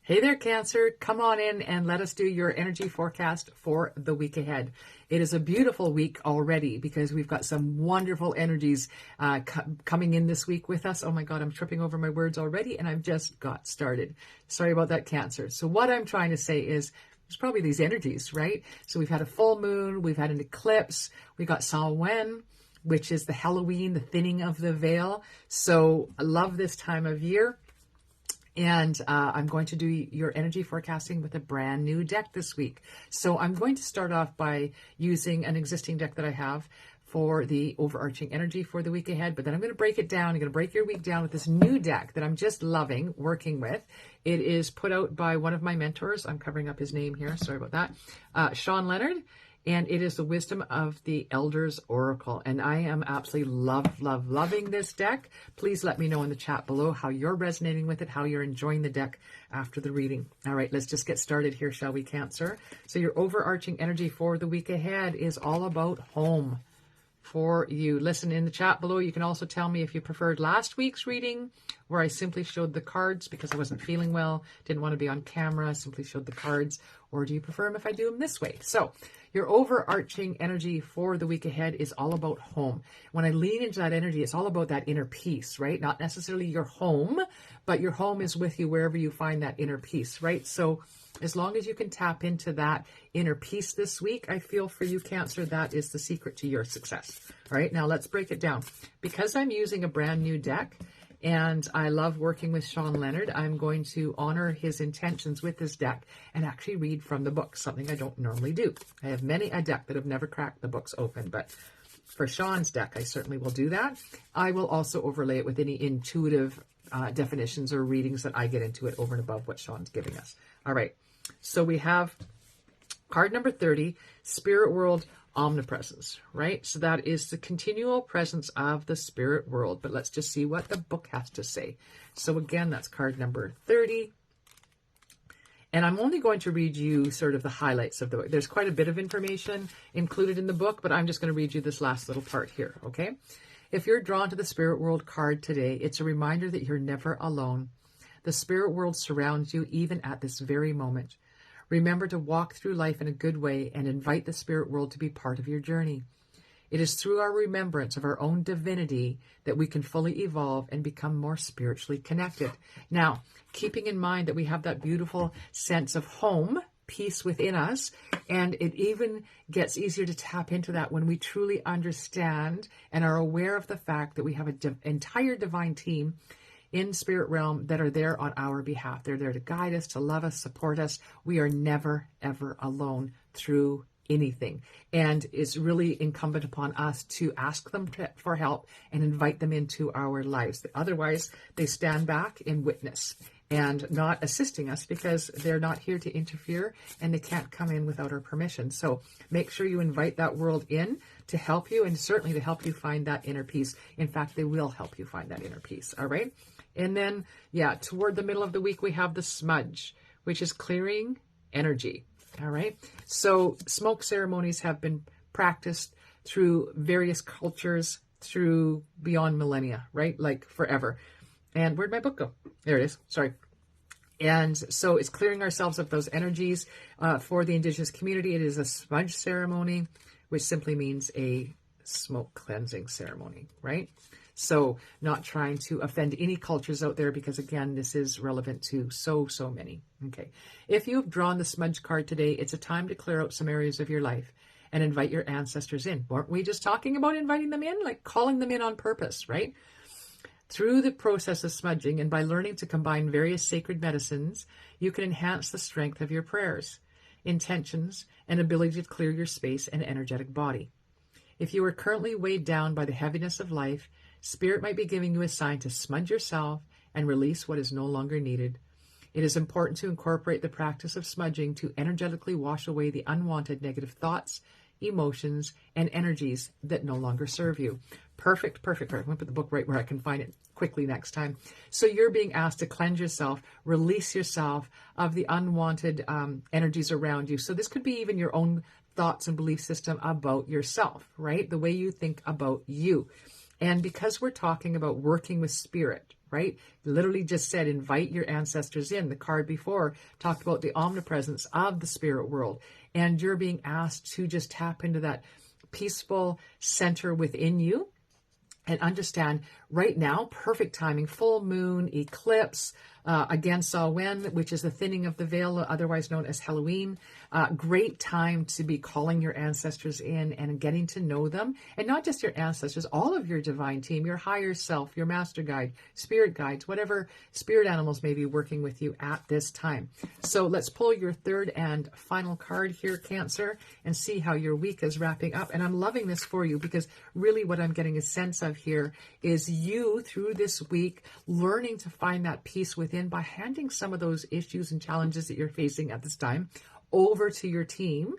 Hey there, Cancer. Come on in and let us do your energy forecast for the week ahead. It is a beautiful week already because we've got some wonderful energies coming in this week with us. Oh my God, I'm tripping over my words already and I've just got started. Sorry about that, Cancer. So what I'm trying to say is there's probably these energies, right? So we've had a full moon, we've had an eclipse, we got Samhain, which is the Halloween, the thinning of the veil. So I love this time of year. And I'm going to do your energy forecasting with a brand new deck this week. So I'm going to start off by using an existing deck that I have for the overarching energy for the week ahead. But then I'm going to break it down. I'm going to break your week down with this new deck that I'm just loving working with. It is put out by one of my mentors. I'm covering up his name here. Sorry about that. Sean Leonard. And it is the Wisdom of the Elders Oracle. And I am absolutely loving this deck. Please let me know in the chat below how you're resonating with it, how you're enjoying the deck after the reading. All right, let's just get started here, shall we, Cancer? So your overarching energy for the week ahead is all about home for you. Listen in the chat below. You can also tell me if you preferred last week's reading where I simply showed the cards because I wasn't feeling well, didn't want to be on camera, simply showed the cards, or do you prefer them if I do them this way? So your overarching energy for the week ahead is all about home. When I lean into that energy, it's all about that inner peace, right? Not necessarily your home, but your home is with you wherever you find that inner peace, right? So as long as you can tap into that inner peace this week, I feel for you, Cancer, that is the secret to your success. All right, now let's break it down. Because I'm using a brand new deck, and I love working with Sean Leonard, I'm going to honor his intentions with this deck and actually read from the book, something I don't normally do. I have many a deck that have never cracked the books open, but for Sean's deck, I certainly will do that. I will also overlay it with any intuitive definitions or readings that I get into it over and above what Sean's giving us. All right, so we have card number 30, Spirit World Omnipresence, right? So that is the continual presence of the spirit world. But let's just see what the book has to say. So again, that's card number 30. And I'm only going to read you sort of the highlights of the book. There's quite a bit of information included in the book, but I'm just going to read you this last little part here, okay? If you're drawn to the spirit world card today, it's a reminder that you're never alone. The spirit world surrounds you even at this very moment. Remember to walk through life in a good way and invite the spirit world to be part of your journey. It is through our remembrance of our own divinity that we can fully evolve and become more spiritually connected. Now, keeping in mind that we have that beautiful sense of home, peace within us, and it even gets easier to tap into that when we truly understand and are aware of the fact that we have an entire divine team in spirit realm that are there on our behalf. They're there to guide us, to love us, support us. We are never, ever alone through anything. And it's really incumbent upon us to ask them for help and invite them into our lives. Otherwise, they stand back in witness and not assisting us because they're not here to interfere and they can't come in without our permission. So make sure you invite that world in to help you and certainly to help you find that inner peace. In fact, they will help you find that inner peace. All right. And then, yeah, toward the middle of the week, we have the smudge, which is clearing energy. All right. So smoke ceremonies have been practiced through various cultures through beyond millennia, right? Like forever. And where'd my book go? There it is. Sorry. And so it's clearing ourselves of those energies. For the indigenous community, it is a smudge ceremony, which simply means a smoke cleansing ceremony, right? So not trying to offend any cultures out there because, again, this is relevant to so many. Okay. If you've drawn the smudge card today, it's a time to clear out some areas of your life and invite your ancestors in. Weren't we just talking about inviting them in? Like calling them in on purpose, right? Through the process of smudging and by learning to combine various sacred medicines, you can enhance the strength of your prayers, intentions, and ability to clear your space and energetic body. If you are currently weighed down by the heaviness of life, Spirit might be giving you a sign to smudge yourself and release what is no longer needed. It is important to incorporate the practice of smudging to energetically wash away the unwanted negative thoughts, emotions, and energies that no longer serve you. Perfect. I'm going to put the book right where I can find it quickly next time. So you're being asked to cleanse yourself, release yourself of the unwanted energies around you. So this could be even your own thoughts and belief system about yourself, right? The way you think about you. And because we're talking about working with spirit, right? Literally just said, invite your ancestors in. The card before talked about the omnipresence of the spirit world. And you're being asked to just tap into that peaceful center within you and understand right now, perfect timing, full moon, eclipse, again, Samhain, which is the thinning of the veil, otherwise known as Halloween. Great time to be calling your ancestors in and getting to know them. And not just your ancestors, all of your divine team, your higher self, your master guide, spirit guides, whatever spirit animals may be working with you at this time. So let's pull your third and final card here, Cancer, and see how your week is wrapping up. And I'm loving this for you because really what I'm getting a sense of here is you through this week learning to find that peace within by handing some of those issues and challenges that you're facing at this time over to your team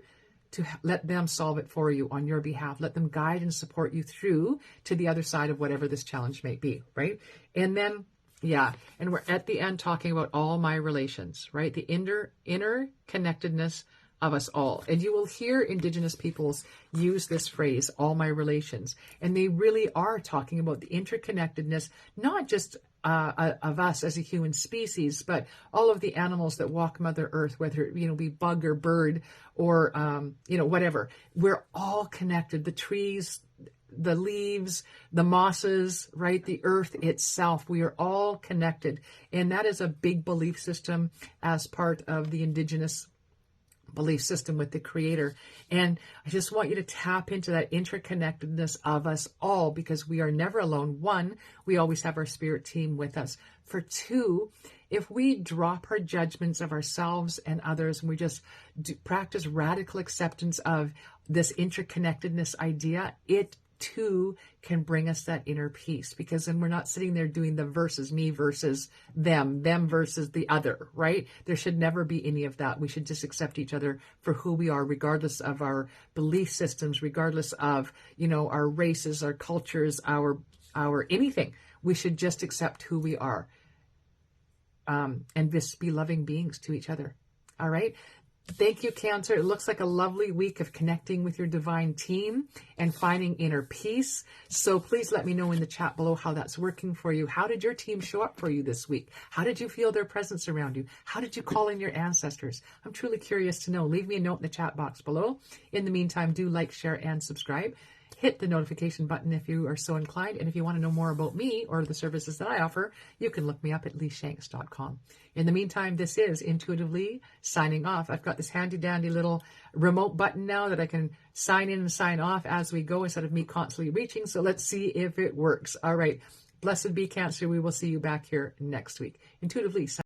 to let them solve it for you on your behalf. Let them guide and support you through to the other side of whatever this challenge may be, right? And then, yeah, and we're at the end talking about all my relations, right? The inner connectedness of us all. And you will hear Indigenous peoples use this phrase, all my relations. And they really are talking about the interconnectedness, not just of us as a human species, but all of the animals that walk Mother Earth, whether it be bug or bird or whatever. We're all connected. The trees, the leaves, the mosses, right? The earth itself. We are all connected. And that is a big belief system as part of the Indigenous belief system with the Creator. And I just want you to tap into that interconnectedness of us all, because we are never alone. One, we always have our spirit team with us. For two, if we drop our judgments of ourselves and others, and we just practice radical acceptance of this interconnectedness idea, it too can bring us that inner peace, because then we're not sitting there doing the versus, me versus them versus the other, right? There should never be any of that. We should just accept each other for who we are, regardless of our belief systems, regardless of, our races, our cultures, our anything. We should just accept who we are, and just be loving beings to each other. All right. Thank you, Cancer. It looks like a lovely week of connecting with your divine team and finding inner peace. So please let me know in the chat below how that's working for you. How did your team show up for you this week? How did you feel their presence around you? How did you call in your ancestors? I'm truly curious to know. Leave me a note in the chat box below. In the meantime, do like, share, and subscribe. Hit the notification button if you are so inclined. And if you want to know more about me or the services that I offer, you can look me up at leeshanks.com. In the meantime, this is Intuitive Lee signing off. I've got this handy dandy little remote button now that I can sign in and sign off as we go instead of me constantly reaching. So let's see if it works. All right. Blessed be, Cancer. We will see you back here next week. Intuitive Lee.